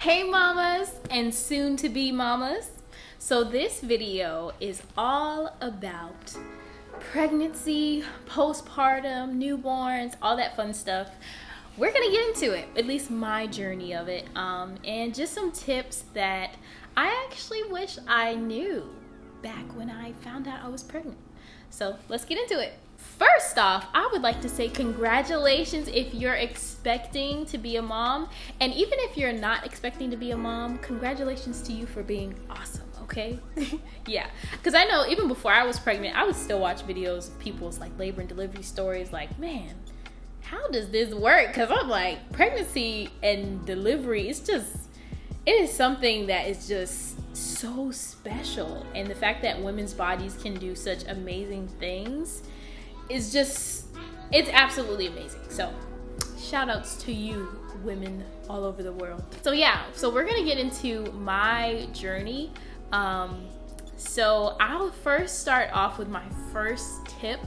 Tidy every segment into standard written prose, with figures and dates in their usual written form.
Hey mamas and soon to be mamas. So this video is all about pregnancy, postpartum, newborns, all that fun stuff. We're gonna get into it, at least my journey of it, and just some tips that I actually wish I knew back when I found out I was pregnant. So let's get into it. First off, I would like to say congratulations if you're expecting to be a mom. And even if you're not expecting to be a mom, congratulations to you for being awesome, okay? Yeah, because I know even before I was pregnant, I would still watch videos of people's like labor and delivery stories like, man, how does this work? Because I'm like, pregnancy and delivery, it is something that is just so special. And the fact that women's bodies can do such amazing things it's absolutely amazing. So shout outs to you women all over the world. So yeah, so we're gonna get into my journey. So I'll first start off with my first tip,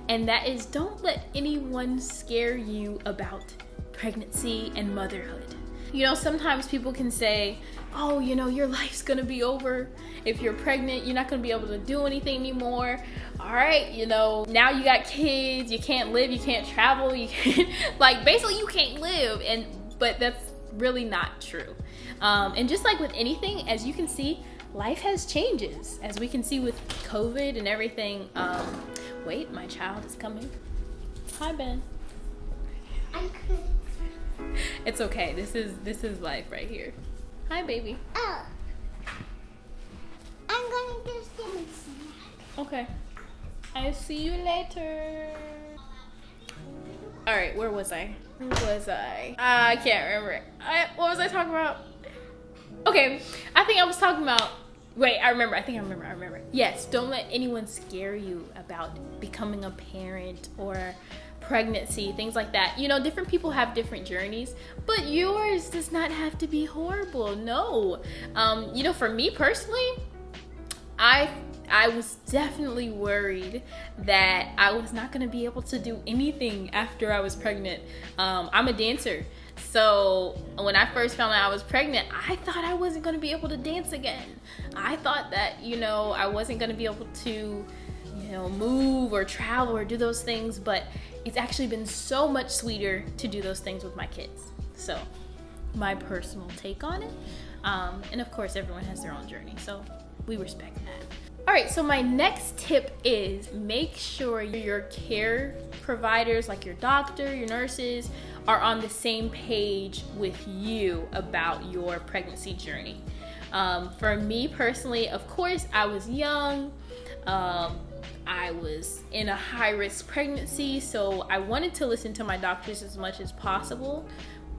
and that is don't let anyone scare you about pregnancy and motherhood. You know, sometimes people can say, oh, you know, your life's gonna be over. If you're pregnant, you're not gonna be able to do anything anymore. All right, you know, now you got kids, you can't live, you can't travel, you can't, like basically you can't live. But that's really not true. And just like with anything, as you can see, life has changes. As we can see with COVID and everything. Wait, my child is coming. Hi, Ben. It's okay. This is life right here. Hi, baby. Oh. I'm gonna just give me some. Okay. I'll see you later. All right, where was I? I can't remember. What was I talking about? Okay, I think I was talking about. Wait, I remember. Yes, don't let anyone scare you about becoming a parent or pregnancy, things like that. You know, different people have different journeys, but yours does not have to be horrible. No. You know, for me personally, I was definitely worried that I was not going to be able to do anything after I was pregnant. I'm a dancer. So when I first found out I was pregnant, I thought I wasn't going to be able to dance again. I thought that, you know, I wasn't going to be able to, you know, move or travel or do those things, but it's actually been so much sweeter to do those things with my kids. So my personal take on it. And of course, everyone has their own journey, so we respect that. All right, so my next tip is make sure your care providers, like your doctor, your nurses, are on the same page with you about your pregnancy journey. For me personally, of course, I was young. I was in a high-risk pregnancy, so I wanted to listen to my doctors as much as possible,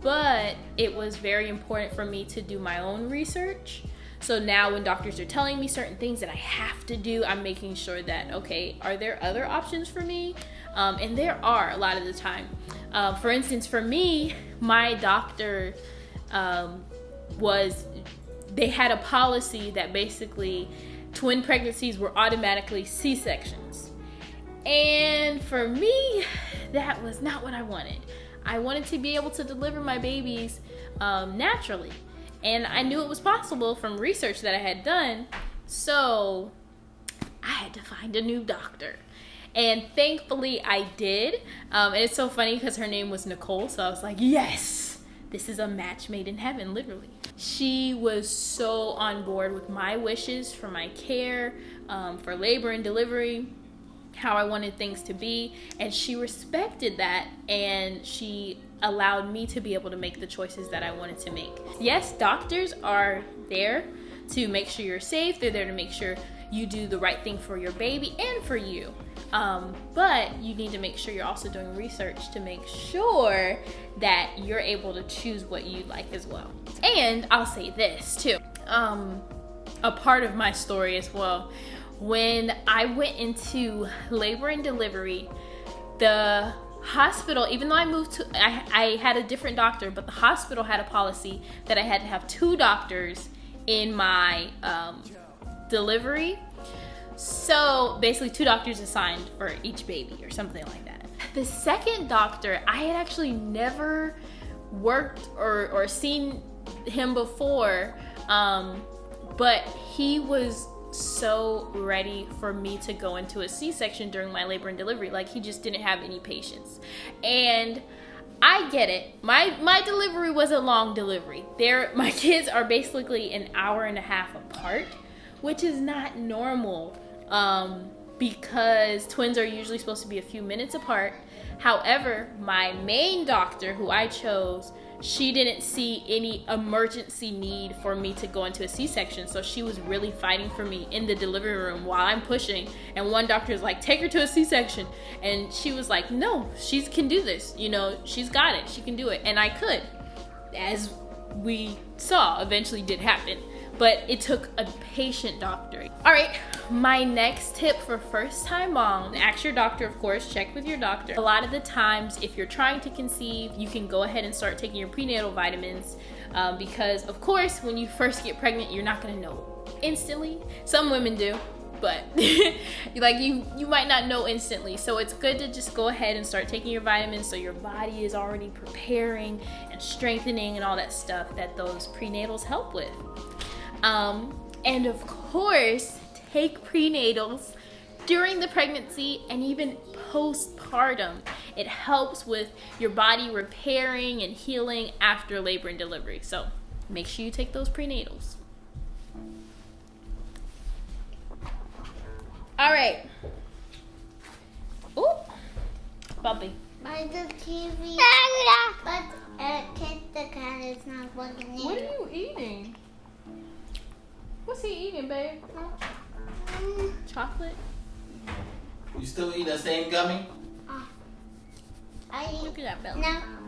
but it was very important for me to do my own research. So now when doctors are telling me certain things that I have to do, I'm making sure that, okay, are there other options for me? And there are a lot of the time. For instance, for me, my doctor they had a policy that basically twin pregnancies were automatically C-sections. And for me, that was not what I wanted. I wanted to be able to deliver my babies naturally. And I knew it was possible from research that I had done. So I had to find a new doctor. And thankfully I did. And it's so funny because her name was Nicole. So I was like, yes, this is a match made in heaven, literally. She was so on board with my wishes for my care, for labor and delivery, how I wanted things to be. And she respected that, and she allowed me to be able to make the choices that I wanted to make. Yes, doctors are there to make sure you're safe. They're there to make sure you do the right thing for your baby and for you. But you need to make sure you're also doing research to make sure that you're able to choose what you like as well. And I'll say this too, a part of my story as well. When I went into labor and delivery, the hospital, even though I had a different doctor, but the hospital had a policy that I had to have 2 doctors in my delivery. So basically 2 doctors assigned for each baby or something like that. The second doctor, I had actually never worked or seen him before, but he was so ready for me to go into a C-section during my labor and delivery. Like, he just didn't have any patience. And I get it. My delivery was a long delivery. My kids are basically an hour and a half apart, which is not normal, because twins are usually supposed to be a few minutes apart. However, my main doctor, who I chose, she didn't see any emergency need for me to go into a C-section, so she was really fighting for me in the delivery room while I'm pushing. And one doctor is like, take her to a C-section, and she was like, no, she can do this, you know, she's got it, she can do it. And I could, as we saw, eventually did happen, but it took a patient doctor. All right, my next tip for first-time moms: ask your doctor, of course, check with your doctor. A lot of the times, if you're trying to conceive, you can go ahead and start taking your prenatal vitamins, because of course, when you first get pregnant, you're not gonna know instantly. Some women do, but like you might not know instantly. So it's good to just go ahead and start taking your vitamins so your body is already preparing and strengthening and all that stuff that those prenatals help with. And of course, take prenatals during the pregnancy and even postpartum. It helps with your body repairing and healing after labor and delivery. So make sure you take those prenatals. All right. Ooh, Bobby. By the TV, but the cat is not looking What are you eating? What's he eating, babe? Chocolate? You still eat that same gummy? Look at that belly.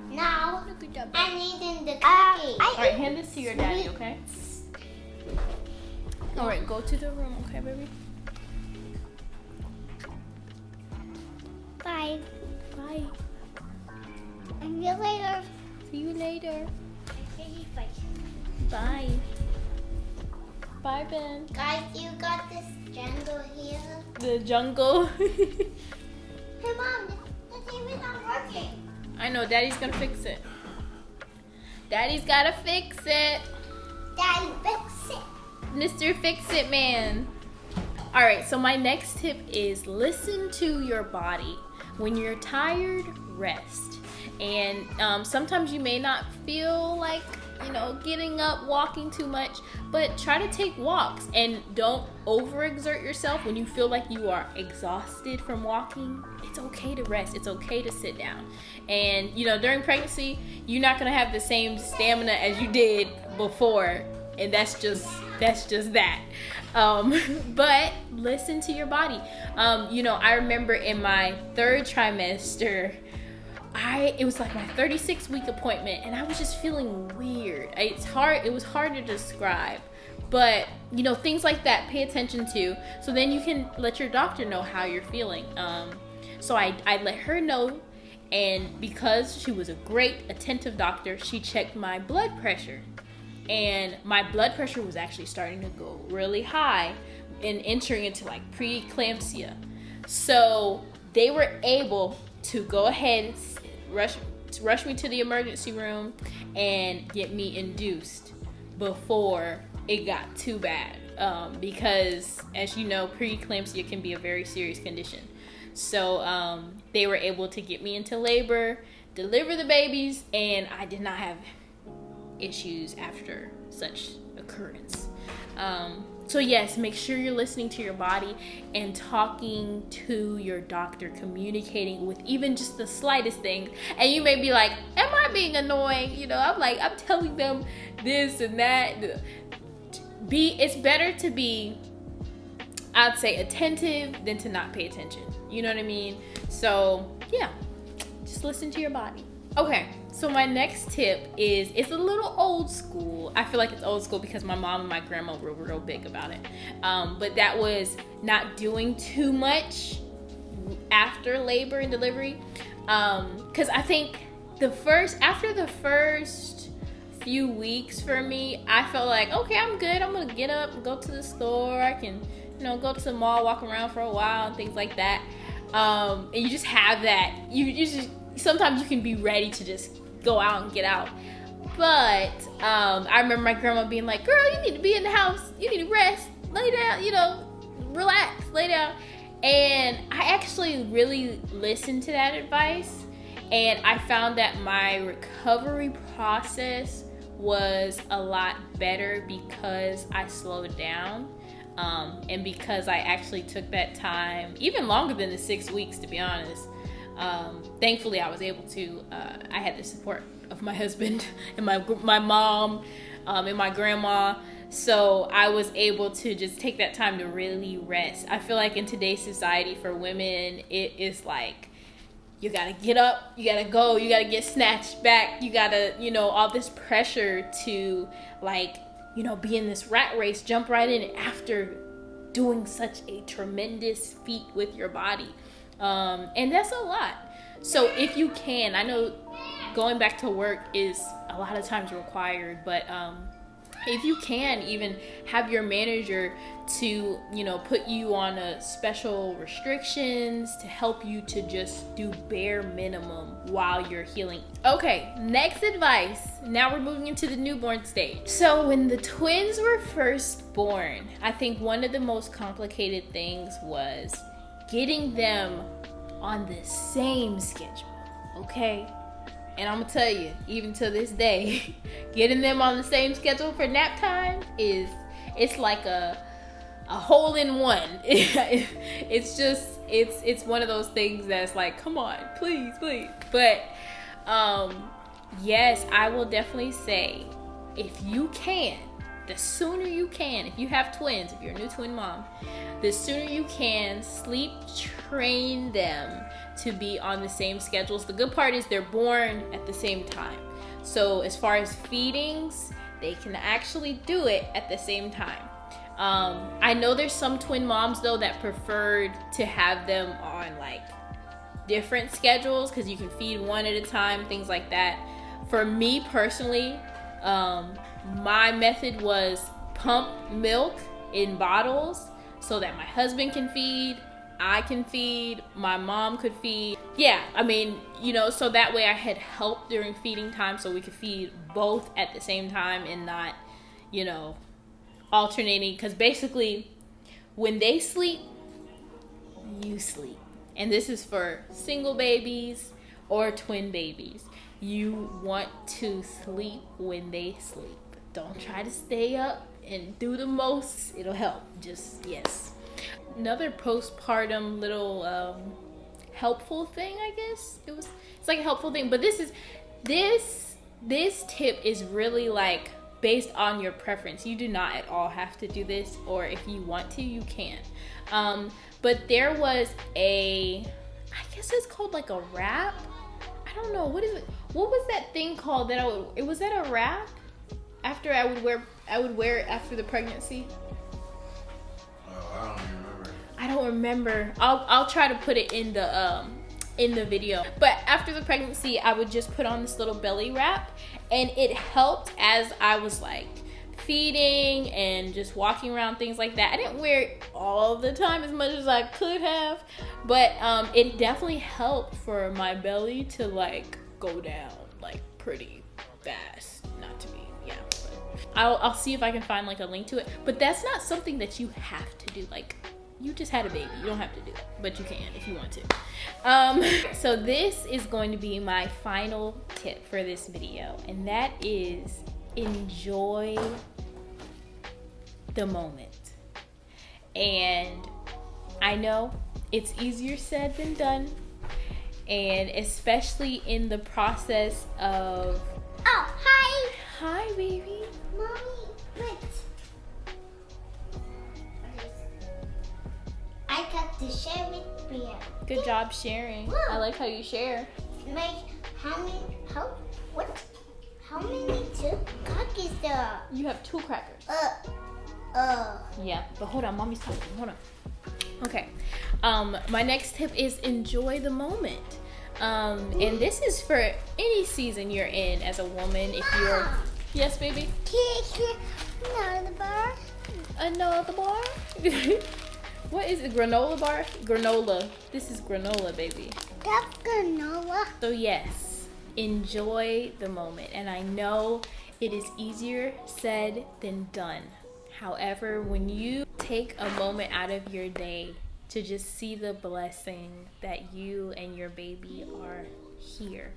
No, Look at that belly. I'm eating the cookie. All right, hand this to your daddy, okay? All right, go to the room, okay, baby? Bye. Bye. See you later. See you later. Bye. Bye, Ben. Guys, you got this jungle here. The jungle. Hey, Mom, the TV's not working. I know, Daddy's gonna fix it. Daddy's gotta fix it. Daddy, fix it. Mr. Fix-It Man. All right, so my next tip is listen to your body. When you're tired, rest. And sometimes you may not feel like, you know, getting up, walking too much, but try to take walks and don't overexert yourself. When you feel like you are exhausted from walking, it's okay to rest. It's okay to sit down. And, you know, during pregnancy, you're not gonna have the same stamina as you did before, and that's just that. But listen to your body. You know, I remember in my third trimester, it was like my 36-week appointment, and I was just feeling weird. It was hard to describe, but you know, things like that, pay attention to, so then you can let your doctor know how you're feeling. So I let her know, and because she was a great attentive doctor, she checked my blood pressure, and my blood pressure was actually starting to go really high and entering into like preeclampsia. So they were able to go ahead, rush me to the emergency room and get me induced before it got too bad, because as you know, preeclampsia can be a very serious condition. So they were able to get me into labor, deliver the babies, and I did not have issues after such occurrence. So yes, make sure you're listening to your body and talking to your doctor, communicating with even just the slightest thing. And you may be like, am I being annoying? You know, I'm telling them this and that. It's better to be, I'd say, attentive than to not pay attention. You know what I mean? So yeah, just listen to your body. Okay, so my next tip is, it's a little old school. I feel like it's old school because my mom and my grandma were real big about it. But that was not doing too much after labor and delivery. Because I think after the first few weeks for me, I felt like, okay, I'm good. I'm gonna get up and go to the store. I can, you know, go to the mall, walk around for a while and things like that. And you just have that. You just, sometimes you can be ready to just go out and get out. But I remember my grandma being like, girl, you need to be in the house. You need to rest. Lay down, you know, relax, lay down. And I actually really listened to that advice. And I found that my recovery process was a lot better because I slowed down. And because I actually took that time, even longer than the 6 weeks, to be honest. Thankfully, I was able to. I had the support of my husband and my mom and my grandma. So I was able to just take that time to really rest. I feel like in today's society for women, it is like, you gotta get up, you gotta go, you gotta get snatched back, you gotta, you know, all this pressure to like, you know, be in this rat race, jump right in after doing such a tremendous feat with your body. And that's a lot. So if you can, I know going back to work is a lot of times required, but if you can even have your manager to, you know, put you on a special restrictions to help you to just do bare minimum while you're healing. Okay, next advice. Now we're moving into the newborn stage. So when the twins were first born, I think one of the most complicated things was getting them on the same schedule, okay? And I'm gonna tell you, even to this day, getting them on the same schedule for nap time it's like a hole in one. It's one of those things that's like, come on, please. But yes, I will definitely say, if you can, the sooner you can, if you have twins, if you're a new twin mom, the sooner you can sleep train them to be on the same schedules. The good part is they're born at the same time. So as far as feedings, they can actually do it at the same time. I know there's some twin moms though that preferred to have them on like different schedules because you can feed one at a time, things like that. For me personally, my method was pump milk in bottles so that my husband can feed, I can feed, my mom could feed. Yeah, I mean, you know, so that way I had help during feeding time so we could feed both at the same time and not, you know, alternating. Because basically, when they sleep, you sleep. And this is for single babies or twin babies. You want to sleep when they sleep. Don't try to stay up and do the most. It'll help. Just, yes. Another postpartum little helpful thing, I guess. It's like a helpful thing, but this tip is really like based on your preference. You do not at all have to do this, or if you want to, you can. But there was I guess it's called like a wrap. I don't know, what is it? What was that thing called that was that a wrap? After I would wear it after the pregnancy. Oh, I don't remember. I'll try to put it in the video. But after the pregnancy, I would just put on this little belly wrap, and it helped as I was like feeding and just walking around, things like that. I didn't wear it all the time as much as I could have, but it definitely helped for my belly to like go down like pretty fast. Not to be, yeah. I'll see if I can find like a link to it. But that's not something that you have to do. Like, you just had a baby. You don't have to do it, but you can if you want to. So this is going to be my final tip for this video, and that is enjoy the moment. And I know it's easier said than done, and especially in the process of... Oh, hi. Hi, baby. Mommy, wait. I got to share with Bria. Good job sharing. Whoa. I like how you share. Like, how many two cookies there are? You have 2 crackers. Yeah, but hold on, mommy's talking. Hold on. Okay. My next tip is enjoy the moment. And this is for any season you're in as a woman. If you're... Yes, baby? Another bar? Another bar? What is it? Granola bar? Granola. This is granola, baby. That's granola. So yes, enjoy the moment. And I know it is easier said than done. However, when you take a moment out of your day to just see the blessing that you and your baby are here,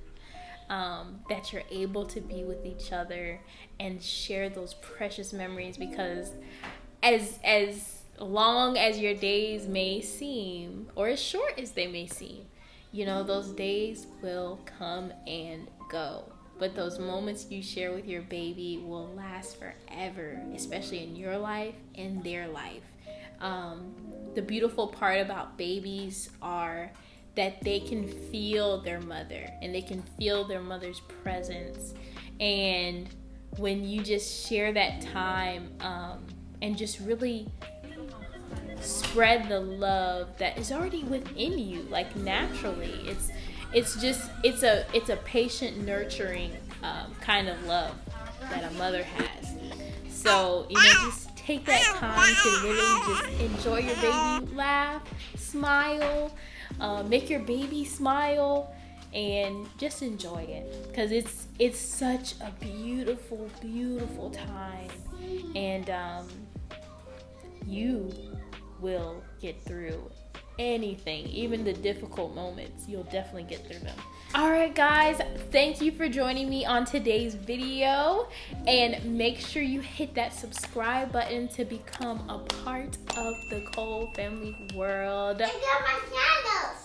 that you're able to be with each other and share those precious memories, because as long as your days may seem, or as short as they may seem, you know, those days will come and go. But those moments you share with your baby will last forever, especially in your life and their life. The beautiful part about babies are that they can feel their mother and they can feel their mother's presence. And when you just share that time and just really spread the love that is already within you, like naturally, it's a patient, nurturing kind of love that a mother has. So, you know, just take that time to really just enjoy your baby, laugh, smile, make your baby smile, and just enjoy it, because it's such a beautiful, beautiful time. And you will get through anything, even the difficult moments. You'll definitely get through them. All right, guys, thank you for joining me on today's video, and make sure you hit that subscribe button to become a part of the Cole family world. I got my candles.